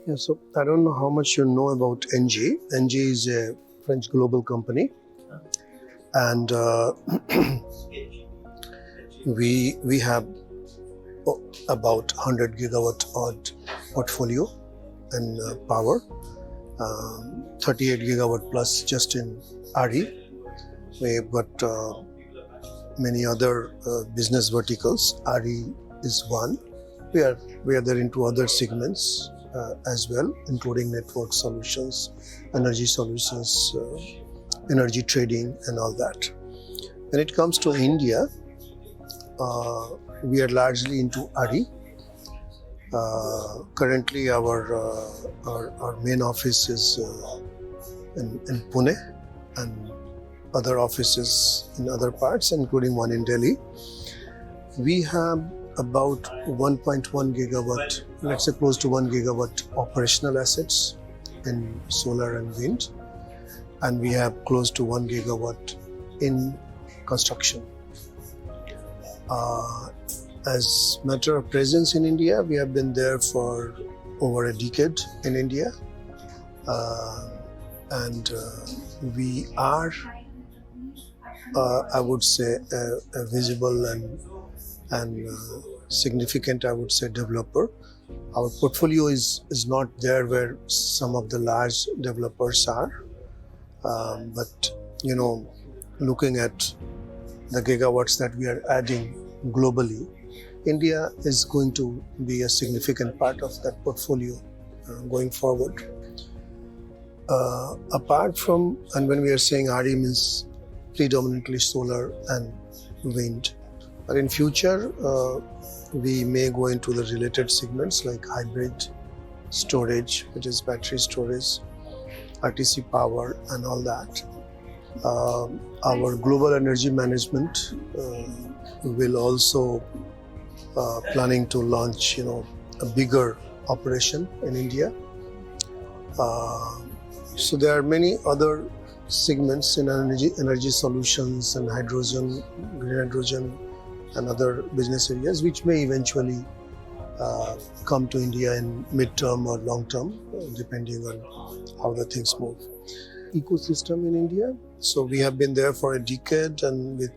Yeah, so I don't know how much you know about ENGIE. ENGIE is a French global company, and we have about 100 gigawatt odd portfolio and power, 38 gigawatt plus just in RE. We've got many other business verticals. RE is one. We are there into other segments as well, including network solutions, energy solutions, energy trading, and all that. When it comes to India, we are largely into RE. Currently, our main office is in Pune, and other offices in other parts, including one in Delhi. We have about 1.1 gigawatt, let's say close to 1 gigawatt operational assets in solar and wind, and we have close to 1 gigawatt in construction. As matter of presence in India, we have been there for over a decade in India, and we are, I would say, a visible and significant, I would say, developer. Our portfolio is not there where some of the large developers are, but looking at the gigawatts that we are adding globally, India is going to be a significant part of that portfolio going forward. Apart from, and when we are saying RE means predominantly solar and wind, but in future we may go into the related segments like hybrid storage, which is battery storage, RTC power, and all that. Our global energy management will also planning to launch, a bigger operation in India. So there are many other segments in energy solutions and hydrogen, green hydrogen, and other business areas which may eventually come to India in mid-term or long-term, depending on how the things move. Ecosystem in India. So we have been there for a decade, and with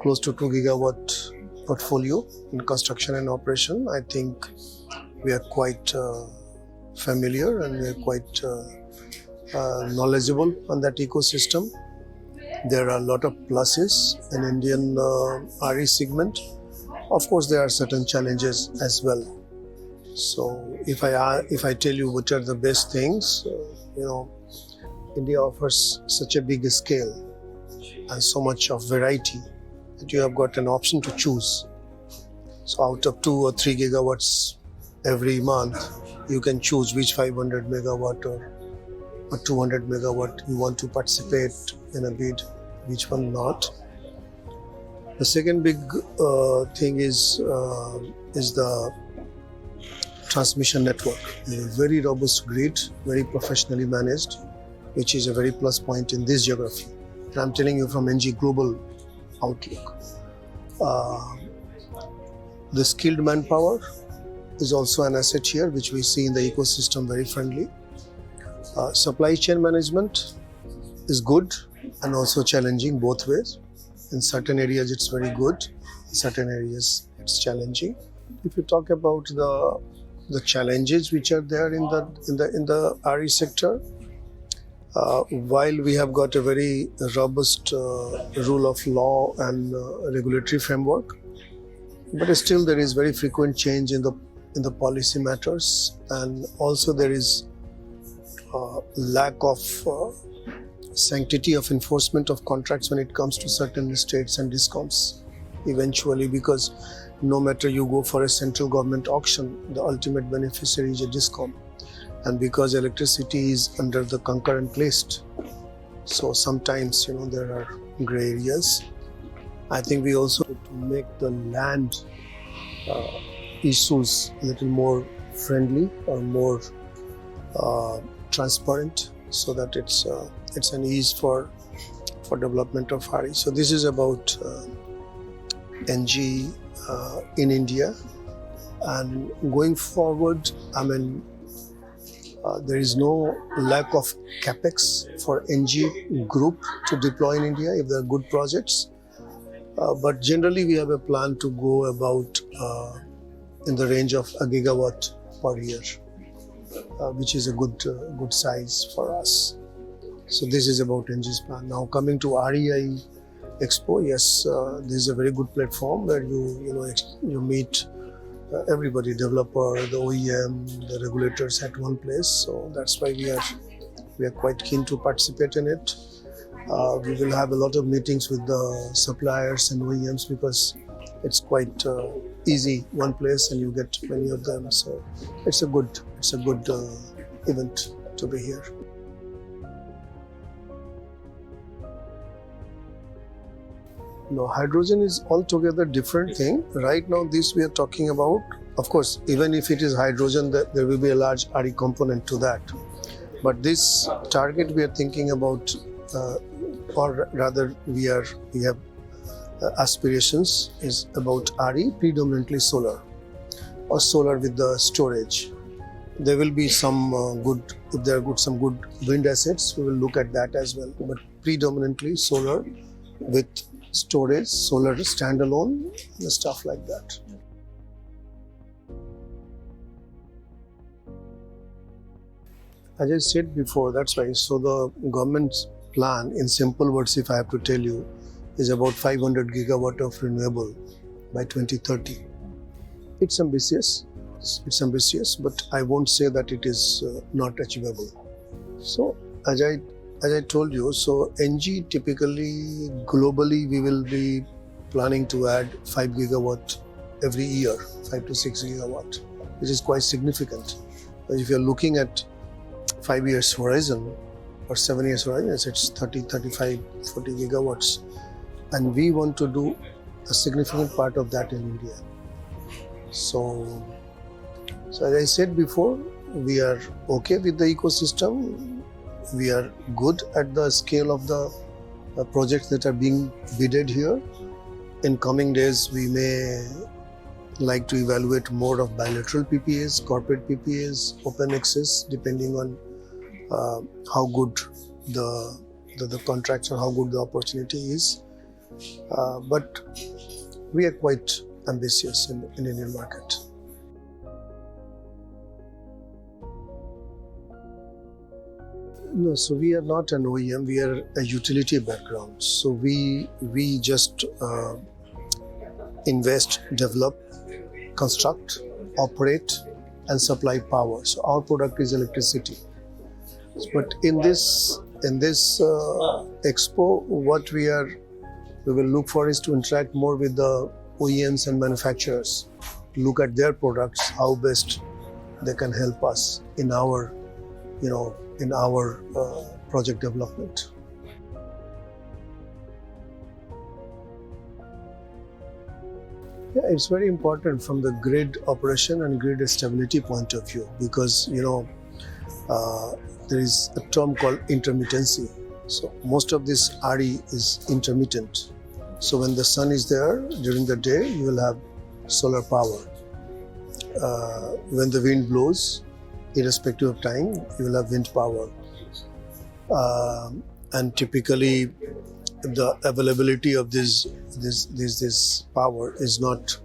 close to 2 gigawatt portfolio in construction and operation, I think we are quite familiar and we are quite knowledgeable on that ecosystem. There are a lot of pluses in Indian RE segment. Of course, there are certain challenges as well. So if I tell you what are the best things, India offers such a big scale and so much of variety that you have got an option to choose. So out of 2 or 3 gigawatts every month, you can choose which 500 megawatt or 200 megawatt you want to participate in a bid, which one not. The second big thing is the transmission network. A very robust grid, very professionally managed, which is a very plus point in this geography. And I'm telling you from ENGIE global outlook. The skilled manpower is also an asset here, which we see in the ecosystem very friendly. Supply chain management is good and also challenging both ways. In certain areas it's very good, in certain areas it's challenging. If you talk about the challenges which are there in the RE sector, while we have got a very robust rule of law and regulatory framework, but still there is very frequent change in the policy matters, and also there is lack of sanctity of enforcement of contracts when it comes to certain states and discoms eventually, because no matter you go for a central government auction, the ultimate beneficiary is a discom, and because electricity is under the concurrent list, so sometimes there are gray areas. I think we also to make the land issues a little more friendly or more transparent, so that it's an ease for development of RE. So this is about ENGIE in India, and going forward, There is no lack of capex for ENGIE group to deploy in India if there are good projects. But generally, we have a plan to go about in the range of a gigawatt per year, which is a good size for us. So this is about ENGIE's plan. Now coming to REI Expo, yes, this is a very good platform where you meet everybody, developer, the OEM, the regulators at one place. So that's why we are quite keen to participate in it. We will have a lot of meetings with the suppliers and OEMs because it's quite easy, one place, and you get many of them. So it's a good event to be here. No, hydrogen is altogether different thing. Right now, this we are talking about. Of course, even if it is hydrogen, there will be a large RE component to that. But this target we are thinking about, or rather, we have aspirations is about RE, predominantly solar, or solar with the storage. There will be some if there are some good wind assets, we will look at that as well. But predominantly solar with storage, solar standalone, and stuff like that. As I said before, that's why. So the government's plan, in simple words, if I have to tell you, is about 500 gigawatt of renewable by 2030. It's ambitious. But I won't say that it is not achievable. So as I told you, so ENGIE typically globally we will be planning to add 5 gigawatt every year, 5 to 6 gigawatt, which is quite significant. But if you're looking at 5 years horizon or 7 years horizon, it's 30, 35, 40 gigawatts. And we want to do a significant part of that in India. So as I said before, we are okay with the ecosystem. We are good at the scale of the projects that are being bidded here. In coming days, we may like to evaluate more of bilateral PPAs, corporate PPAs, open access, depending on how good the contracts or how good the opportunity is. But we are quite ambitious in Indian market. No, so we are not an OEM, we are a utility background. So we just invest, develop, construct, operate, and supply power. So our product is electricity. But in this expo, what we will look for is to interact more with the OEMs and manufacturers, look at their products, how best they can help us in our project development. Yeah, it's very important from the grid operation and grid stability point of view because there is a term called intermittency. So most of this RE is intermittent. So when the sun is there during the day, you will have solar power. When the wind blows, irrespective of time, you will have wind power. And typically, the availability of this power is not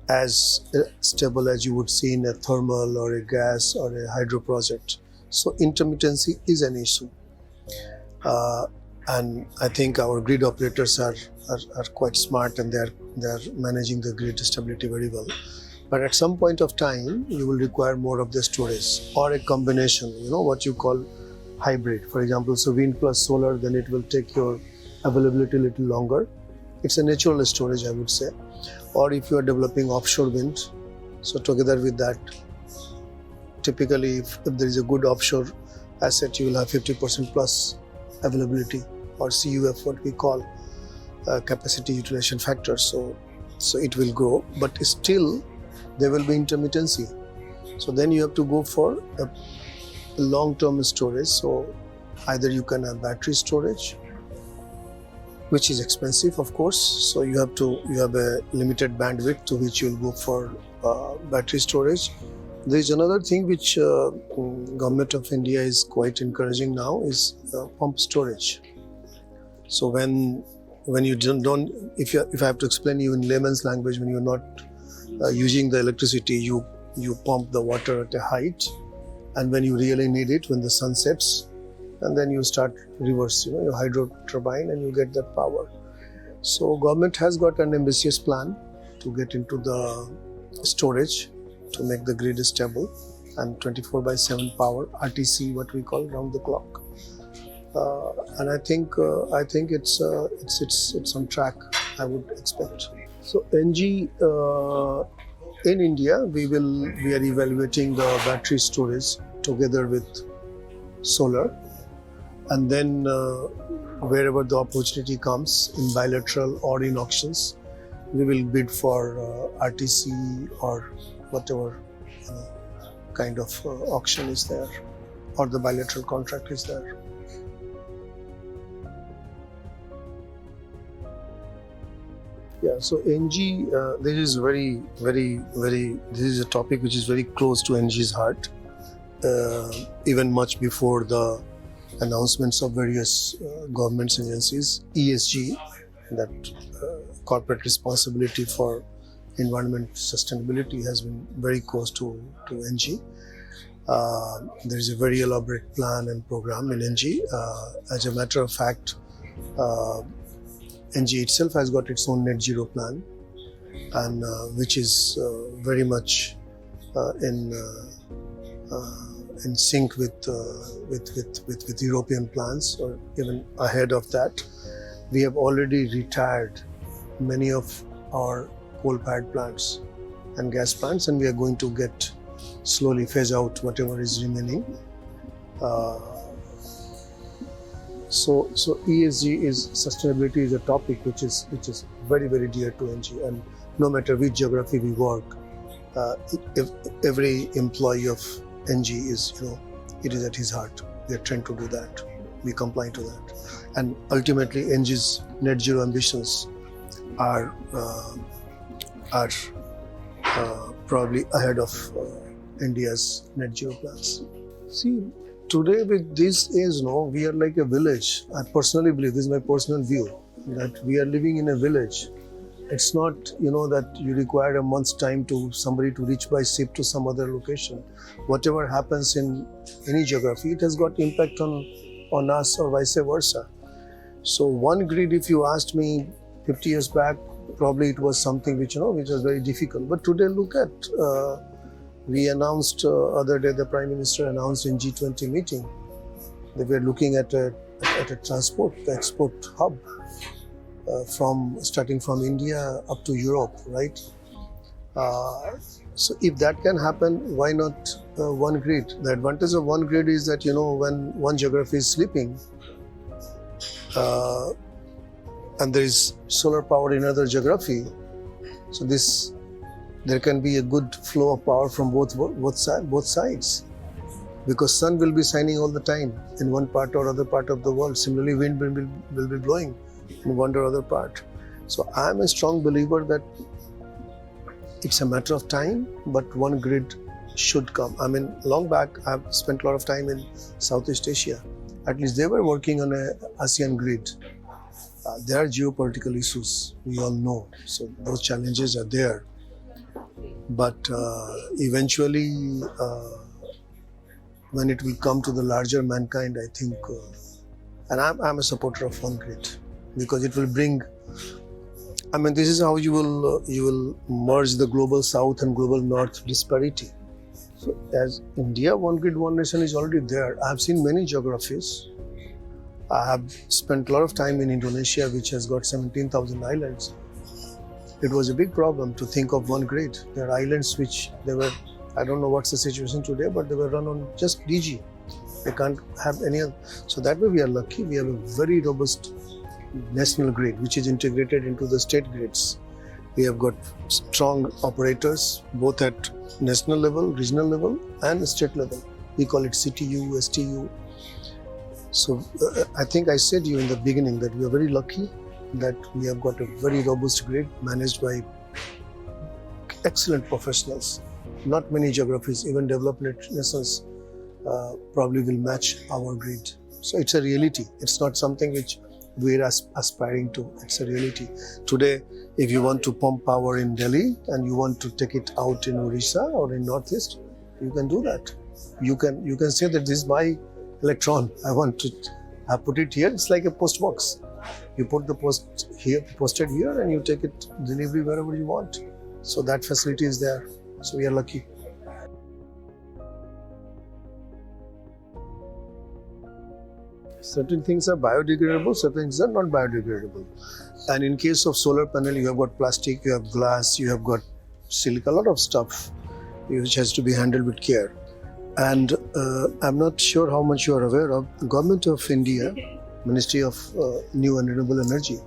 as stable as you would see in a thermal or a gas or a hydro project. So intermittency is an issue. And I think our grid operators are quite smart and they're managing the grid stability very well. But at some point of time, you will require more of the storage or a combination, what you call hybrid. For example, so wind plus solar, then it will take your availability a little longer. It's a natural storage, I would say. Or if you are developing offshore wind, so together with that, typically if there is a good offshore asset, you will have 50% plus availability, or CUF, what we call capacity utilization factor. So it will grow, but still there will be intermittency. So then you have to go for a long-term storage. So either you can have battery storage, which is expensive, of course. So you have a limited bandwidth to which you'll go for battery storage. There is another thing which government of India is quite encouraging now is pump storage. So when you don't if I have to explain you in layman's language, when you're not using the electricity, you pump the water at a height, and when you really need it, when the sun sets, and then you start reverse, your hydro turbine, and you get that power. So government has got an ambitious plan to get into the storage to make the grid stable and 24/7 power, RTC, what we call round the clock. And I think it's on track, I would expect. So ENGIE in India, we are evaluating the battery storage together with solar, and then wherever the opportunity comes in bilateral or in auctions, we will bid for RTC or whatever kind of auction is there, or the bilateral contract is there. Yeah, so ENGIE, this is this is a topic which is very close to ENGIE's heart, even much before the announcements of various government agencies. ESG, that corporate responsibility for environment sustainability, has been very close to ENGIE. There is a very elaborate plan and program in ENGIE. As a matter of fact, ENGIE itself has got its own net zero plan, and which is very much in sync with European plans, or even ahead of that. We have already retired many of our coal-fired plants and gas plants, and we are going to get slowly phase out whatever is remaining. So ESG is sustainability is a topic which is very dear to ENGIE, and no matter which geography we work, if every employee of ENGIE is it is at his heart. We are trying to do that. We comply to that, and ultimately ENGIE's net zero ambitions are probably ahead of India's net zero plans. See, today with this age, we are like a village. I personally believe, this is my personal view, that we are living in a village. It's not, that you require a month's time to somebody to reach by ship to some other location. Whatever happens in any geography, it has got impact on us or vice versa. So one grid, if you asked me 50 years back, probably it was something which was very difficult. But today, look at, we announced other day, the Prime Minister announced in G20 meeting that we are looking at a transport, the export hub, starting from India up to Europe, right? So if that can happen, why not one grid? The advantage of one grid is that when one geography is sleeping, and there is solar power in another geography, so there can be a good flow of power from both sides, because sun will be shining all the time in one part or other part of the world. Similarly, wind will be blowing in one or other part. So I am a strong believer that it's a matter of time, but one grid should come. I mean, long back, I've spent a lot of time in Southeast Asia. At least they were working on a ASEAN grid. There are geopolitical issues, we all know. So those challenges are there. But eventually, when it will come to the larger mankind, I think, and I'm a supporter of one grid, because it will bring, this is how you will merge the global south and global north disparity. So as India, one grid, one nation is already there. I have seen many geographies. I have spent a lot of time in Indonesia, which has got 17,000 islands. It was a big problem to think of one grid. There are islands which I don't know what's the situation today, but they were run on just DG. They can't have any other. So that way we are lucky. We have a very robust national grid, which is integrated into the state grids. We have got strong operators, both at national level, regional level, and state level. We call it CTU, STU. So I think I said to you in the beginning that we are very lucky that we have got a very robust grid managed by excellent professionals. Not many geographies, even developed nations, probably will match our grid. So it's a reality. It's not something which we're aspiring to. It's a reality. Today, if you want to pump power in Delhi and you want to take it out in Orissa or in Northeast, you can do that. You can say that this is my electron. I want to put it here. It's like a post box. You put the posted here, and you take it delivery wherever you want. So that facility is there. So we are lucky. Certain things are biodegradable, certain things are not biodegradable. And in case of solar panel, you have got plastic, you have glass, you have got silica, a lot of stuff which has to be handled with care. And I'm not sure how much you are aware of, the Government of India, Ministry of New and Renewable Energy,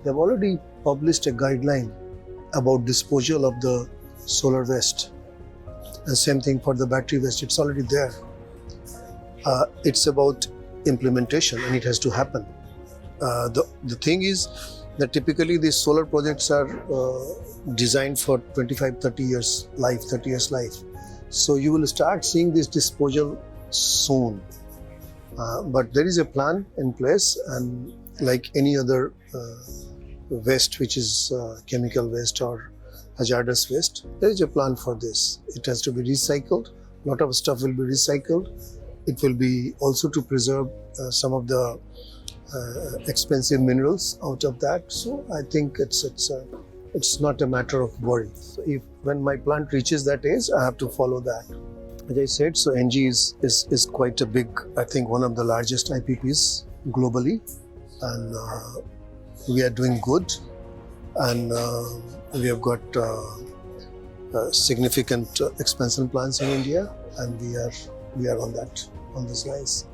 they have already published a guideline about disposal of the solar waste. And same thing for the battery waste, it's already there. It's about implementation, and it has to happen. The thing is that typically these solar projects are designed for 25-30 years life. So you will start seeing this disposal soon. But there is a plan in place, and like any other waste which is chemical waste or hazardous waste, there is a plan for this. It has to be recycled. A lot of stuff will be recycled. It will be also to preserve some of the expensive minerals out of that. So I think it's not a matter of worry. So when my plant reaches that age, I have to follow that. As I said, so ENGIE is quite a big, I think one of the largest IPPs globally, and we are doing good, and we have got significant expansion plans in India, and we are on those lines.